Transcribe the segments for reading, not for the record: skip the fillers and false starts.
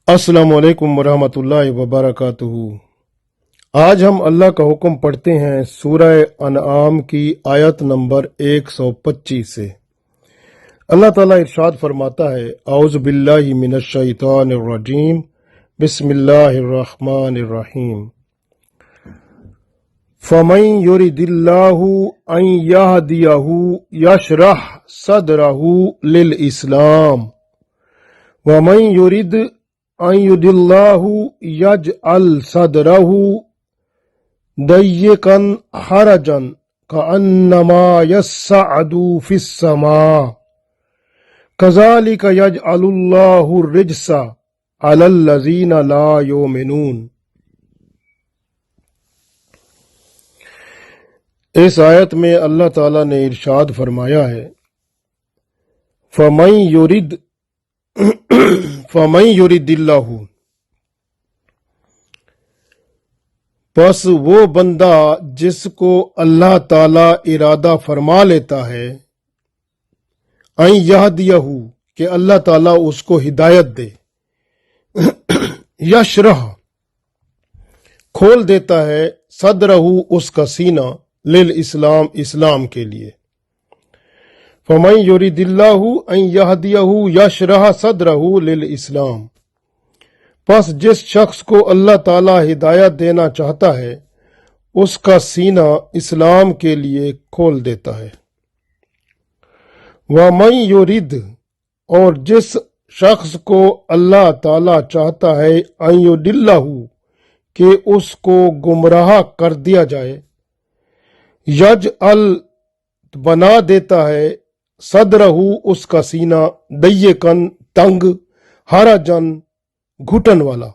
अस्सलाम वालेकुम वरहमतुल्लाहि वबरकातुहू। आज हम अल्लाह का हुक्म पढ़ते हैं सूरह अनआम की आयत नंबर 125 से। अल्लाह ताला इरशाद फरमाता है, औज़ु बिल्लाहि मिनश शैतानिर रजीम, बिस्मिल्लाहिर रहमानिर रहीम। फमन युरिदिल्लाहु अन यहदियहु यशरह सदरहु लिल इस्लाम वमन युरिद अन युदिल्लाहु यजअल सदरहु दय्यकन हरजन कअन्नमा यस्सअदु फिस्समा कज़ालिक यजअलुल्लाहु रिज्सा अलल्लज़ीना ला युमिनून। इस आयत में अल्लाह ताला ने इरशाद फरमाया है, फमन युरिदिल्लाहु, बस वो बंदा जिसको अल्लाह ताला इरादा फरमा लेता है, अन यहदियहु, कि अल्लाह ताला उसको हिदायत दे, यशरह, खोल देता है, सदरहु, उसका सीना, लिल इस्लाम, इस्लाम के लिए। फमन युरिदिल्लाहु अन यहदियहु यशरह सदरहु लिल इस्लाम, बस जिस शख्स को अल्लाह ताला हिदायत देना चाहता है उसका सीना इस्लाम के लिए खोल देता है। वमन युरिद, और जिस शख्स को अल्लाह ताला चाहता है, अन युदिल्लाहु, कि उसको गुमराह कर दिया जाए, यजअल, बना देता है, सदरहु, उसका सीना, दय्यकन, तंग, हरजन, घुटन वाला।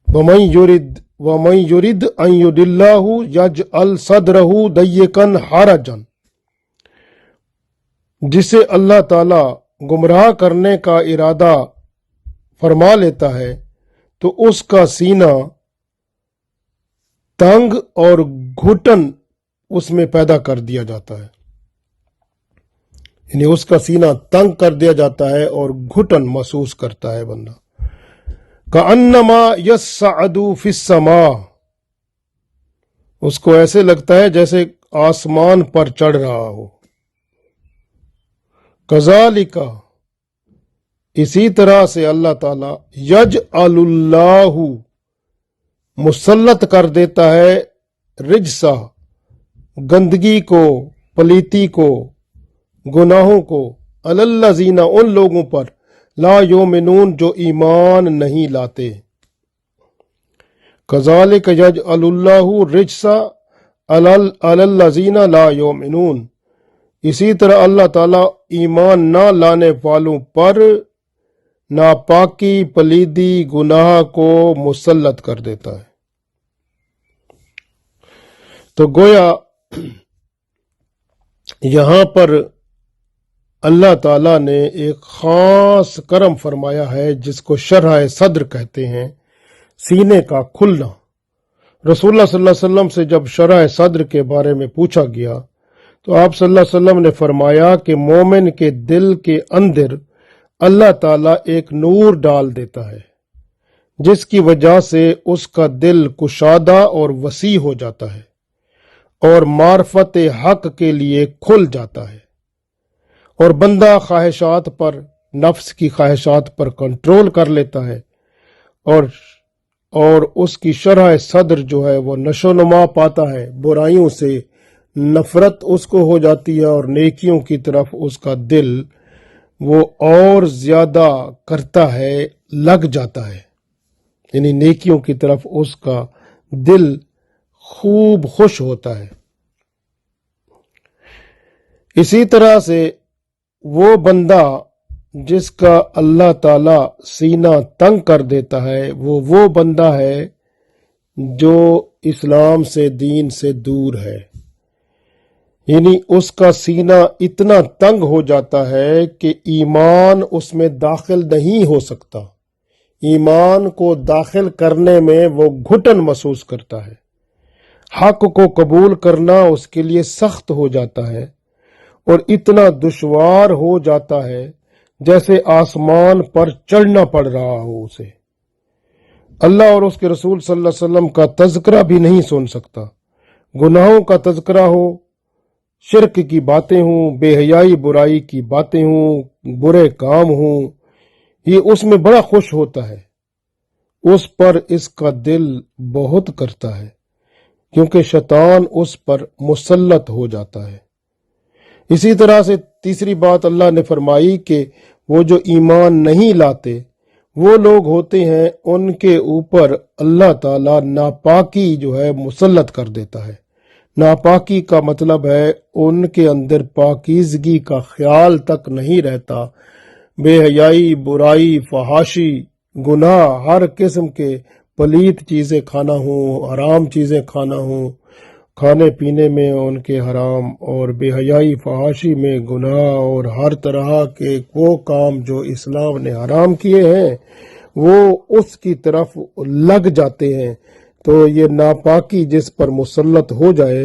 वमन युरिद अन युदिल्लाहु यजअल सदरहु दय्यकन हरजन, जिसे अल्लाह ताला गुमराह करने का इरादा फरमा लेता है तो उसका सीना तंग और घुटन उसमें पैदा कर दिया जाता है, यानी उसका सीना तंग कर दिया जाता है और घुटन महसूस करता है बंदा। कअन्नमा यस्सअदु फिस्समा, उसको ऐसे लगता है जैसे आसमान पर चढ़ रहा हो। कज़ालिका, इसी तरह से अल्लाह ताला, यजअलुल्लाहु, मुसल्लत कर देता है, रिज्सा, गंदगी को, पलीती को, गुनाहों को, अलल्लज़ीना, उन लोगों पर, ला युमिनून, जो ईमान नहीं लाते। कज़ालिक यजअलुल्लाहु रिज्सा अलल्लज़ीना ला युमिनून, इसी तरह अल्लाह ताला ईमान ना लाने वालों पर नापाकी, पलीदी, गुनाह को मुसल्लत कर देता है। तो गोया यहां पर अल्लाह ताला ने एक खास करम फरमाया है जिसको शरह सद्र कहते हैं, सीने का खुलना। रसूलुल्लाह सल्लल्लाहु अलैहि वसल्लम से जब शरह सद्र के बारे में पूछा गया तो आप सल्लल्लाहु अलैहि वसल्लम ने फरमाया कि मोमिन के दिल के अंदर अल्लाह ताला एक नूर डाल देता है जिसकी वजह से उसका दिल कुशादा और वसी हो जाता है और मार्फत हक के लिए खुल जाता है, और बंदा ख्वाहिशात पर, नफ्स की ख्वाहिशात पर कंट्रोल कर लेता है, और उसकी शरह सद्र जो है वो नशोनुमा पाता है, बुराइयों से नफरत उसको हो जाती है और नेकियों की तरफ उसका दिल वो और ज्यादा करता है, लग जाता है, यानी नेकियों की तरफ उसका दिल खूब खुश होता है। इसी तरह से वो बंदा जिसका अल्लाह ताला सीना तंग कर देता है वो बंदा है जो इस्लाम से, दीन से दूर है, यानी उसका सीना इतना तंग हो जाता है कि ईमान उसमें दाखिल नहीं हो सकता। ईमान को दाखिल करने में वो घुटन महसूस करता है, हक को कबूल करना उसके लिए सख्त हो जाता है और इतना दुश्वार हो जाता है जैसे आसमान पर चढ़ना पड़ रहा हो उसे। अल्लाह और उसके रसूल सल्लल्लाहु अलैहि वसल्लम का तज़किरा भी नहीं सुन सकता। गुनाहों का तज़किरा हो, शिरक की बातें हों, बेहयाई बुराई की बातें हों, बुरे काम हों, ये उसमें बड़ा खुश होता है। उस पर इसका दिल बहुत करता है, क्योंकि शैतान उस पर मुसल्लत हो जाता है। इसी तरह से तीसरी बात अल्लाह ने फरमाई कि वो जो ईमान नहीं लाते वो लोग होते हैं, उनके ऊपर अल्लाह ताला नापाकी जो है मुसल्लत कर देता है। नापाकी का मतलब है उनके अंदर पाकीज़गी का ख्याल तक नहीं रहता। बेहयाई, बुराई, फहाशी, गुनाह, हर किस्म के पलीत चीज़ें खाना हो, हराम चीज़ें खाना हो, खाने पीने में उनके हराम, और बेहयाई फहाशी में गुनाह, और हर तरह के वो काम जो इस्लाम ने हराम किए हैं वो उसकी तरफ लग जाते हैं। तो ये नापाकी जिस पर मुसल्लत हो जाए,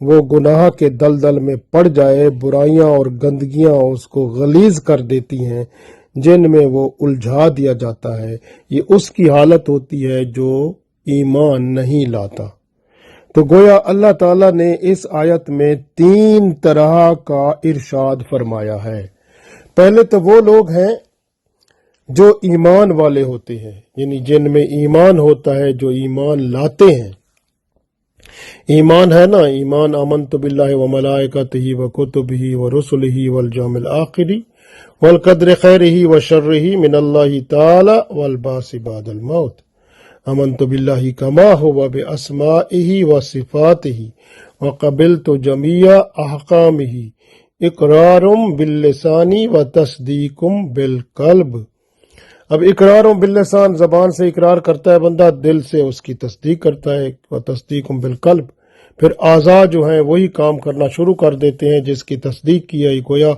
वो गुनाह के दलदल में पड़ जाए, बुराइयां और गंदगियां उसको गलीज कर देती हैं, जिनमें वो उलझा दिया जाता है। ये उसकी हालत होती है जो ईमान नहीं लाता। तो गोया अल्लाह ताला ने इस आयत में 3 तरह का इरशाद फरमाया है। पहले तो वो लोग हैं जो ईमान वाले होते हैं, यानी जिनमें ईमान होता है, जो ईमान लाते हैं। ईमान है ना, ईमान आमन्तु बिल्लाहि व मलाइकतिही व कुतुबिही व रुसुलिही वल यौमिल आखिरी वल कद्रि खैरिही व शर्रिही मिनल्लाहि ताला वल बासी बादल मौत। आमन्तु बिल्लाहि कमा हुवा बि अस्माइही व सिफातिही व क़बिलतु जमीआ अहकामिही इक़रारुम बिल्लिसानी व तस्दीकुम बिलक़ल्ब। अब इकरारों बिल्लिसान, जबान से इकरार करता है बंदा, दिल से उसकी तस्दीक करता है, व तस्दीकुम बिलक़ल्ब। फिर आज़ा जो हैं वही काम करना शुरू कर देते हैं जिसकी तस्दीक की है। गोया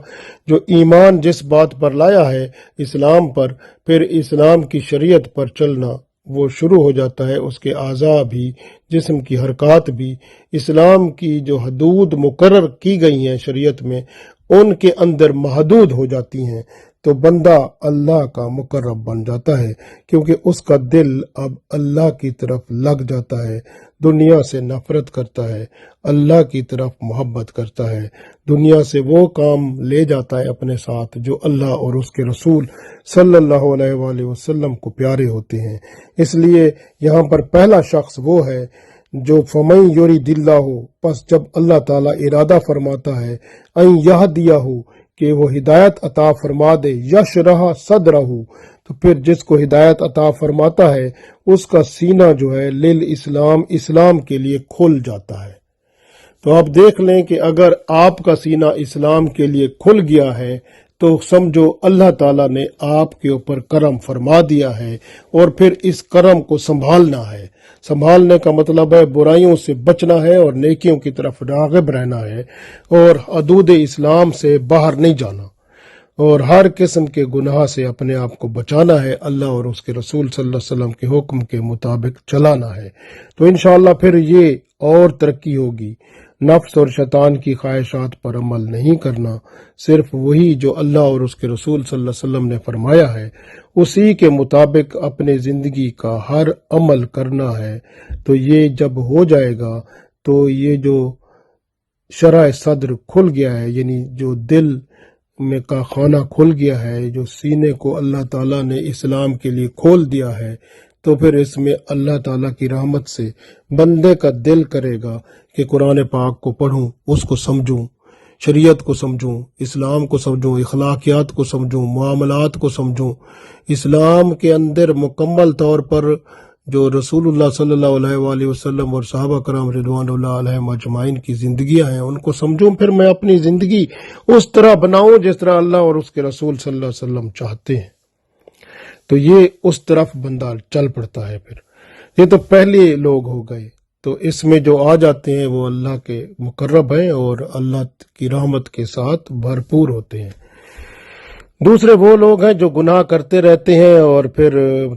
जो ईमान जिस बात पर लाया है, इस्लाम पर, फिर इस्लाम की शरीयत पर चलना वो शुरू हो जाता है। उसके आज़ा भी, जिस्म की हरकत भी इस्लाम की जो हदूद मुकर्रर की गई हैं शरीयत में, उनके अंदर महदूद हो जाती हैं। तो बंदा अल्लाह का मुकर्रब बन जाता है, क्योंकि उसका दिल अब अल्लाह की तरफ लग जाता है। दुनिया से नफरत करता है, अल्लाह की तरफ मोहब्बत करता है। दुनिया से वो काम ले जाता है अपने साथ जो अल्लाह और उसके रसूल सल्लल्लाहु अलैहि वसल्लम को प्यारे होते हैं। इसलिए यहाँ पर पहला शख्स वो है जो फमन युरिदिल्लाहु, बस जब अल्लाह ताला इरादा फरमाता है, अन यहदियहु, कि वो हिदायत अता फरमा दे, यशरह सदरहु, तो फिर जिसको हिदायत अता फरमाता है उसका सीना जो है लिल इस्लाम, इस्लाम के लिए खुल जाता है। तो आप देख लें कि अगर आपका सीना इस्लाम के लिए खुल गया है तो समझो अल्लाह ताला ने आपके ऊपर करम फरमा दिया है, और फिर इस करम को संभालना है। संभालने का मतलब है बुराइयों से बचना है और नेकियों की तरफ राग़िब रहना है, और हदूद इस्लाम से बाहर नहीं जाना, और हर किस्म के गुनाह से अपने आप को बचाना है। अल्लाह और उसके रसूल सल्लल्लाहु अलैहि वसल्लम के हुक्म के मुताबिक चलाना है। तो इंशाअल्लाह फिर ये और तरक्की होगी। नफ्स और शैतान की ख्वाहिशात पर अमल नहीं करना, सिर्फ वही जो अल्लाह और उसके रसूल सल्लल्लाहु अलैहि वसल्लम ने फरमाया है उसी के मुताबिक अपने ज़िंदगी का हर अमल करना है। तो ये जब हो जाएगा तो ये जो शरह सद्र खुल गया है, यानी जो दिल में का खाना खुल गया है, जो सीने को अल्लाह ताला ने इस्लाम के लिए खोल दिया है, तो फिर इसमें अल्लाह ताला की रहमत से बंदे का दिल करेगा कि कुरान पाक को पढूं, उसको समझूं, शरीयत को समझूं, इस्लाम को समझूं, इखलाकियात को समझूं, मुआमलात को समझूं। इस्लाम के अंदर मुकम्मल तौर पर जो रसूलुल्लाह सल्लल्लाहु अलैहि वसल्लम और सहाबा कराम रिदवानुल्लाह अलैहिम अजमाइन की जिंदगियां हैं उनको समझूं, फिर मैं अपनी जिंदगी उस तरह बनाऊं जिस तरह अल्लाह और उसके रसूल सल्लल्लाहु अलैहि वसल्लम चाहते हैं। तो ये उस तरफ बंदा चल पड़ता है। फिर ये तो पहले लोग हो गए। तो इसमें जो आ जाते हैं वो अल्लाह के मुकर्रब हैं और अल्लाह की रहमत के साथ भरपूर होते हैं। दूसरे वो लोग हैं जो गुनाह करते रहते हैं और फिर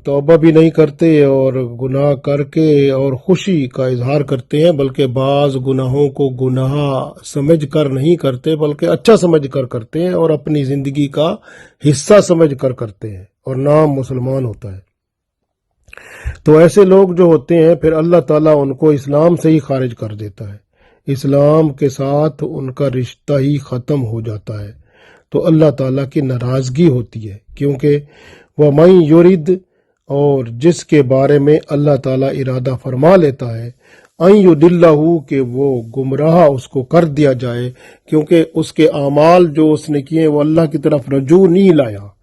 तौबा भी नहीं करते और गुनाह करके और खुशी का इजहार करते हैं, बल्कि बाज गुनाहों को गुनाह समझ कर नहीं करते बल्कि अच्छा समझ कर करते हैं और अपनी जिंदगी का हिस्सा समझ कर करते हैं और नाम मुसलमान होता है। तो ऐसे लोग जो होते हैं फिर अल्लाह ताला उनको इस्लाम से ही खारिज कर देता है, इस्लाम के साथ उनका रिश्ता ही ख़त्म हो जाता है। तो अल्लाह ताला की नाराज़गी होती है, क्योंकि वह मई युरिद और जिसके बारे में अल्लाह ताला इरादा फरमा लेता है अन युदिल्लहु के वो गुमराह उसको कर दिया जाए, क्योंकि उसके अमाल जो उसने किए वो अल्लाह की तरफ रजू नहीं लाया,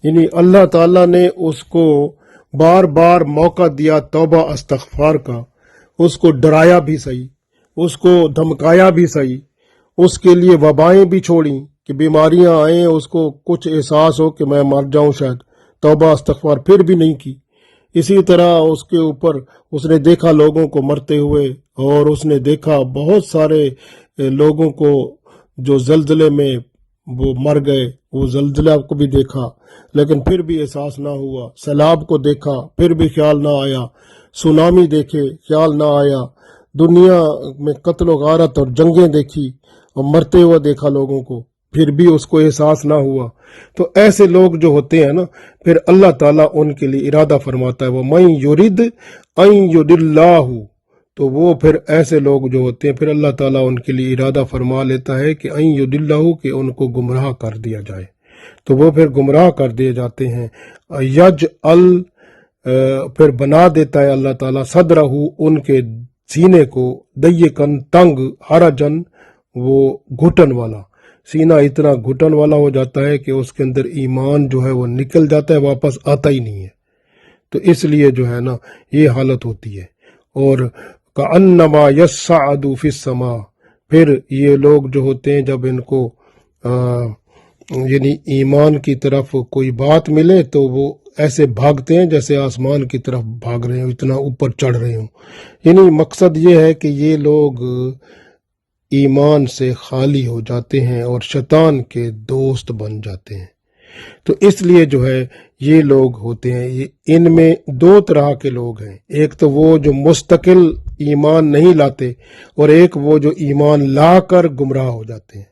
यानी अल्लाह ताला ने उसको बार बार मौका दिया तौबा इस्तगफार का, उसको डराया भी सही, उसको धमकाया भी सही, उसके लिए वबाएं भी छोड़ी कि बीमारियां आए, उसको कुछ एहसास हो कि मैं मर जाऊं शायद, तौबा इस्तगफार फिर भी नहीं की। इसी तरह उसके ऊपर उसने देखा लोगों को मरते हुए और उसने देखा बहुत सारे लोगों को जो जल्जले में वो मर गए, वो जल्जला को भी देखा लेकिन फिर भी एहसास ना हुआ, सैलाब को देखा फिर भी ख्याल ना आया, सुनामी देखे ख्याल ना आया, दुनिया में कत्ल गारत और जंगें देखी और मरते हुए देखा लोगों को, फिर भी उसको एहसास ना हुआ। तो ऐसे लोग जो होते हैं ना, फिर अल्लाह ताला उनके लिए इरादा फरमाता है, वो मई युरिद अन युदिल्लाहु, तो वो फिर ऐसे लोग जो होते हैं फिर अल्लाह ताला उनके लिए इरादा फरमा लेता है कि अन युदिल्लाहु कि उनको गुमराह कर दिया जाए, तो वो फिर गुमराह कर दिए जाते हैं। यज अल फिर बना देता है अल्लाह ताला सदरहू उनके सीने को दय्यकन तंग हरजन वो घुटन वाला, सीना इतना घुटन वाला हो जाता है कि उसके अंदर ईमान जो है वो निकल जाता है, वापस आता ही नहीं है। तो इसलिए जो है ना ये हालत होती है। और कअन्नमा यस्साअदु फिस समा, फिर ये लोग जो होते हैं जब इनको यानी ईमान की तरफ कोई बात मिले तो वो ऐसे भागते हैं जैसे आसमान की तरफ भाग रहे हो, इतना ऊपर चढ़ रहे हो। यानी मकसद ये है कि ये लोग ईमान से खाली हो जाते हैं और शैतान के दोस्त बन जाते हैं। तो इसलिए जो है ये लोग होते हैं, ये इनमें दो तरह के लोग हैं, एक तो वो जो मुस्तकिल ईमान नहीं लाते और एक वो जो ईमान ला कर गुमराह हो जाते हैं।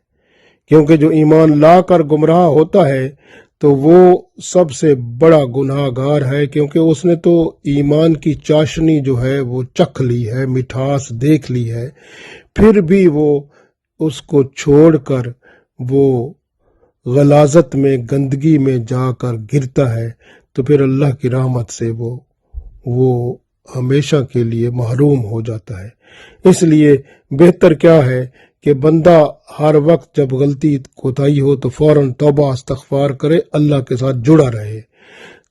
क्योंकि जो ईमान ला कर गुमराह होता है तो वो सबसे बड़ा गुनाहगार है, क्योंकि उसने तो ईमान की चाशनी जो है वो चख ली है, मिठास देख ली है, फिर भी वो उसको छोड़कर वो गलाजत में गंदगी में जाकर गिरता है, तो फिर अल्लाह की रहमत से वो हमेशा के लिए महरूम हो जाता है। इसलिए बेहतर क्या है कि बंदा हर वक्त जब गलती कोताही हो तो फौरन तौबा इस्तगफार करे, अल्लाह के साथ जुड़ा रहे।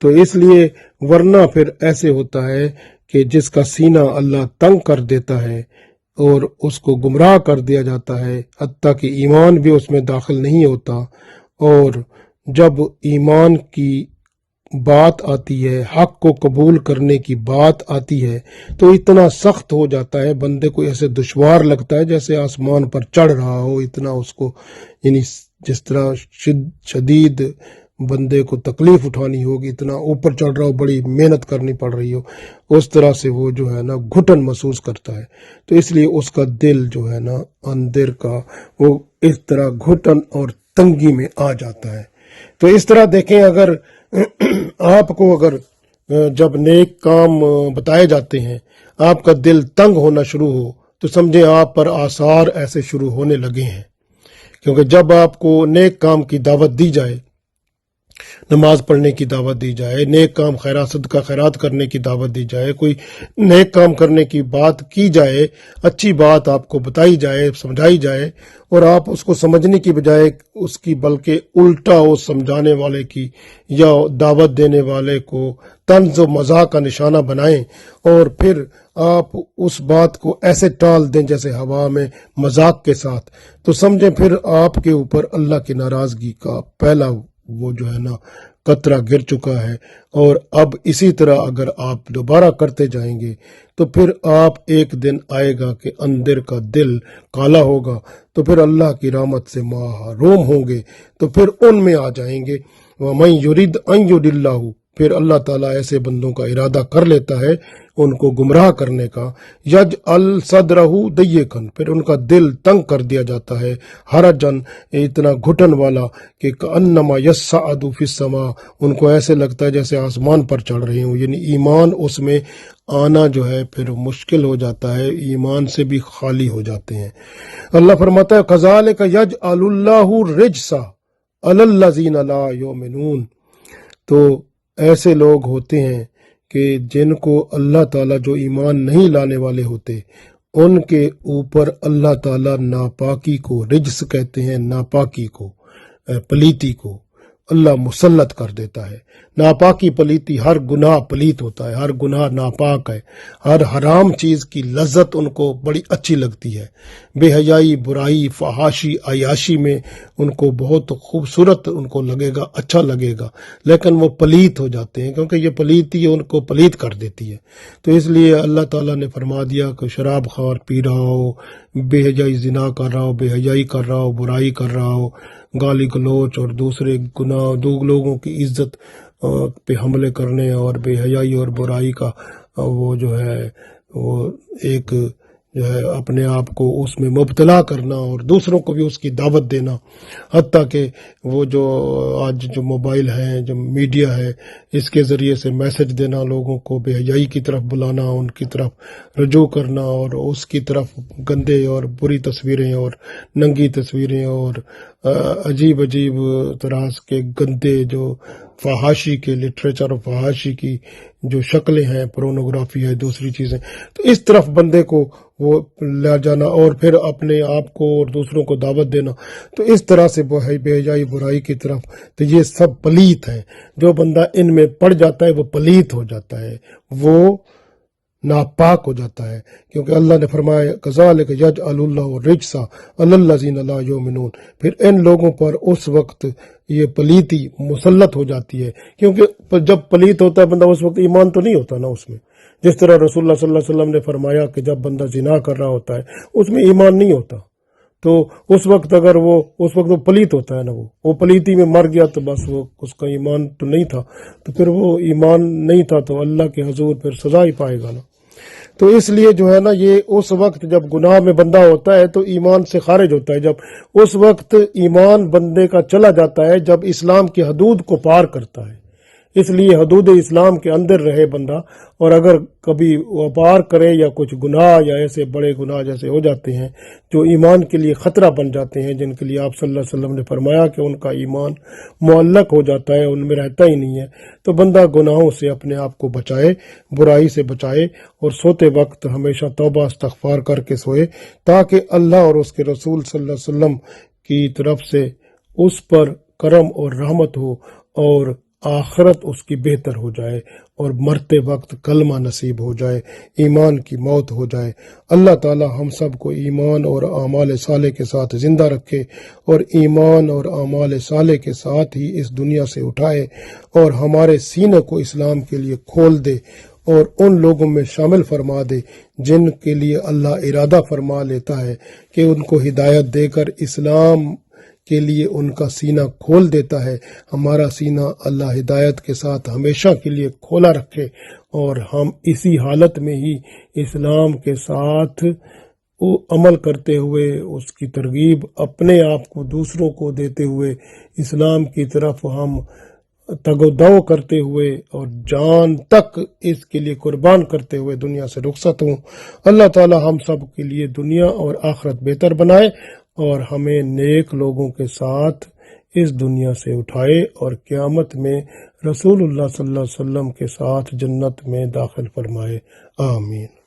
तो इसलिए वरना फिर ऐसे होता है कि जिसका सीना अल्लाह तंग कर देता है और उसको गुमराह कर दिया जाता है, हत्ता कि ईमान भी उसमें दाखिल नहीं होता, और जब ईमान की बात आती है, हक को कबूल करने की बात आती है, तो इतना सख्त हो जाता है, बंदे को ऐसे दुश्वार लगता है जैसे आसमान पर चढ़ रहा हो, इतना उसको, यानी जिस तरह शदीद बंदे को तकलीफ उठानी होगी, इतना ऊपर चढ़ रहा हो, बड़ी मेहनत करनी पड़ रही हो, उस तरह से वो जो है ना घुटन महसूस करता है। तो इसलिए उसका दिल जो है ना अंदर का वो इस तरह घुटन और तंगी में आ जाता है। तो इस तरह देखें, अगर आपको अगर जब नेक काम बताए जाते हैं आपका दिल तंग होना शुरू हो तो समझे आप पर आसार ऐसे शुरू होने लगे हैं। क्योंकि जब आपको नेक काम की दावत दी जाए, नमाज पढ़ने की दावत दी जाए, नेक काम खैरात सदका खैरात करने की दावत दी जाए, कोई नेक काम करने की बात की जाए, अच्छी बात आपको बताई जाए, समझाई जाए, और आप उसको समझने की बजाय उसकी बल्कि उल्टा उस समझाने वाले की या दावत देने वाले को तंज व मजाक का निशाना बनाएं और फिर आप उस बात को ऐसे टाल दें जैसे हवा में मजाक के साथ, तो समझें फिर आपके ऊपर अल्लाह की नाराजगी का पहला वो जो है ना कतरा गिर चुका है। और अब इसी तरह अगर आप दोबारा करते जाएंगे तो फिर आप एक दिन आएगा कि अंदर का दिल काला होगा, तो फिर अल्लाह की रहमत से महरूम होंगे, तो फिर उनमें आ जाएंगे وَمَن يُرِدْ أَن يُضِلَّهُ، پھر اللہ تعالیٰ ایسے بندوں کا ارادہ کر لیتا ہے ان کو گمراہ کرنے کا، یجعل صدرہ ضیقاً، پھر ان کا دل تنگ کر دیا جاتا ہے، حرجاً، اتنا گھٹن والا کہ کأنما یصعد فی السماء، ان کو ایسے لگتا ہے جیسے آسمان پر چڑھ رہے ہوں، یعنی ایمان اس میں آنا جو ہے پھر مشکل ہو جاتا ہے، ایمان سے بھی خالی ہو جاتے ہیں۔ اللہ فرماتا ہے کذالک یجعل اللہ الرجس علی الذین لا یؤمنون، تو ایسے لوگ ہوتے ہیں کہ جن کو اللہ تعالیٰ جو ایمان نہیں لانے والے ہوتے ان کے اوپر اللہ تعالیٰ ناپاکی کو، رجس کہتے ہیں ناپاکی کو، پلیتی کو اللہ مسلط کر دیتا ہے۔ ناپاکی پلیتی، ہر گناہ پلیت ہوتا ہے، ہر گناہ ناپاک ہے، ہر حرام چیز کی لذت ان کو بڑی اچھی لگتی ہے، بے حیائی، برائی، فحاشی، عیاشی میں ان کو بہت خوبصورت ان کو لگے گا، اچھا لگے گا، لیکن وہ پلیت ہو جاتے ہیں کیونکہ یہ پلیتی ان کو پلیت کر دیتی ہے۔ تو اس لیے اللہ تعالیٰ نے فرما دیا کہ شراب خوار پی رہا ہو، بے حیائی زنا کر رہا ہو، بے حیائی کر رہا ہو، برائی کر رہا ہو، گالی گلوچ اور دوسرے گناہ، دو لوگوں کی عزت پہ حملے کرنے اور بے حیائی اور برائی کا وہ جو ہے وہ ایک جو ہے اپنے آپ کو اس میں مبتلا کرنا اور دوسروں کو بھی اس کی دعوت دینا، حتیٰ کہ وہ جو آج جو موبائل ہے، جو میڈیا ہے، اس کے ذریعے سے میسج دینا، لوگوں کو بے حیائی کی طرف بلانا، ان کی طرف رجوع کرنا اور اس کی طرف گندے اور بری تصویریں اور ننگی تصویریں اور عجیب عجیب طرح کے گندے جو فحاشی کے لٹریچر اور فحاشی کی جو شکلیں ہیں، پورنوگرافی ہے، دوسری چیزیں، تو اس طرف بندے کو وہ لے جانا اور پھر اپنے آپ کو اور دوسروں کو دعوت دینا، تو اس طرح سے بے حیائی برائی کی طرف، تو یہ سب پلیت ہیں۔ جو بندہ ان میں پڑ جاتا ہے وہ پلیت ہو جاتا ہے، وہ ناپاک ہو جاتا ہے، کیونکہ اللہ نے فرمایا کذالک یجعل اللہ الرجس علی الذین لا یؤمنون، پھر ان لوگوں پر اس وقت یہ پلیتی مسلط ہو جاتی ہے، کیونکہ جب پلیت ہوتا ہے بندہ اس وقت ایمان تو نہیں ہوتا نا اس میں، جس طرح رسول اللہ صلی اللہ علیہ وسلم نے فرمایا کہ جب بندہ زنا کر رہا ہوتا ہے اس میں ایمان نہیں ہوتا، تو اس وقت اگر اس وقت وہ پلیت ہوتا ہے نا، وہ پلیتی میں مر گیا تو بس وہ اس کا ایمان تو نہیں تھا، تو پھر وہ ایمان نہیں تھا تو اللہ کے حضور پھر سزا ہی پائے گا نا۔ تو اس لیے جو ہے نا یہ اس وقت جب گناہ میں بندہ ہوتا ہے تو ایمان سے خارج ہوتا ہے، جب اس وقت ایمان بندے کا چلا جاتا ہے جب اسلام کی حدود کو پار کرتا ہے، اس لیے حدود اسلام کے اندر رہے بندہ، اور اگر کبھی وہ پار کرے یا کچھ گناہ یا ایسے بڑے گناہ جیسے ہو جاتے ہیں جو ایمان کے لیے خطرہ بن جاتے ہیں، جن کے لیے آپ صلی اللہ علیہ وسلم نے فرمایا کہ ان کا ایمان معلق ہو جاتا ہے، ان میں رہتا ہی نہیں ہے، تو بندہ گناہوں سے اپنے آپ کو بچائے، برائی سے بچائے، اور سوتے وقت ہمیشہ توبہ استغفار کر کے سوئے، تاکہ اللہ اور اس کے رسول صلی اللہ علیہ وسلم کی طرف سے اس پر کرم اور رحمت ہو اور آخرت اس کی بہتر ہو جائے، اور مرتے وقت کلمہ نصیب ہو جائے، ایمان کی موت ہو جائے۔ اللہ تعالی ہم سب کو ایمان اور اعمال صالح کے ساتھ زندہ رکھے، اور ایمان اور اعمال صالح کے ساتھ ہی اس دنیا سے اٹھائے، اور ہمارے سینے کو اسلام کے لیے کھول دے، اور ان لوگوں میں شامل فرما دے جن کے لیے اللہ ارادہ فرما لیتا ہے کہ ان کو ہدایت دے کر اسلام کے لیے ان کا سینہ کھول دیتا ہے۔ ہمارا سینہ اللہ ہدایت کے ساتھ ہمیشہ کے لیے کھولا رکھے، اور ہم اسی حالت میں ہی اسلام کے ساتھ عمل کرتے ہوئے، اس کی ترغیب اپنے آپ کو دوسروں کو دیتے ہوئے، اسلام کی طرف ہم تگ و دو کرتے ہوئے اور جان تک اس کے لیے قربان کرتے ہوئے دنیا سے رخصت ہوں۔ اللہ تعالی ہم سب کے لیے دنیا اور آخرت بہتر بنائے، اور ہمیں نیک لوگوں کے ساتھ اس دنیا سے اٹھائے، اور قیامت میں رسول اللہ صلی اللہ علیہ وسلم کے ساتھ جنت میں داخل فرمائے، آمین۔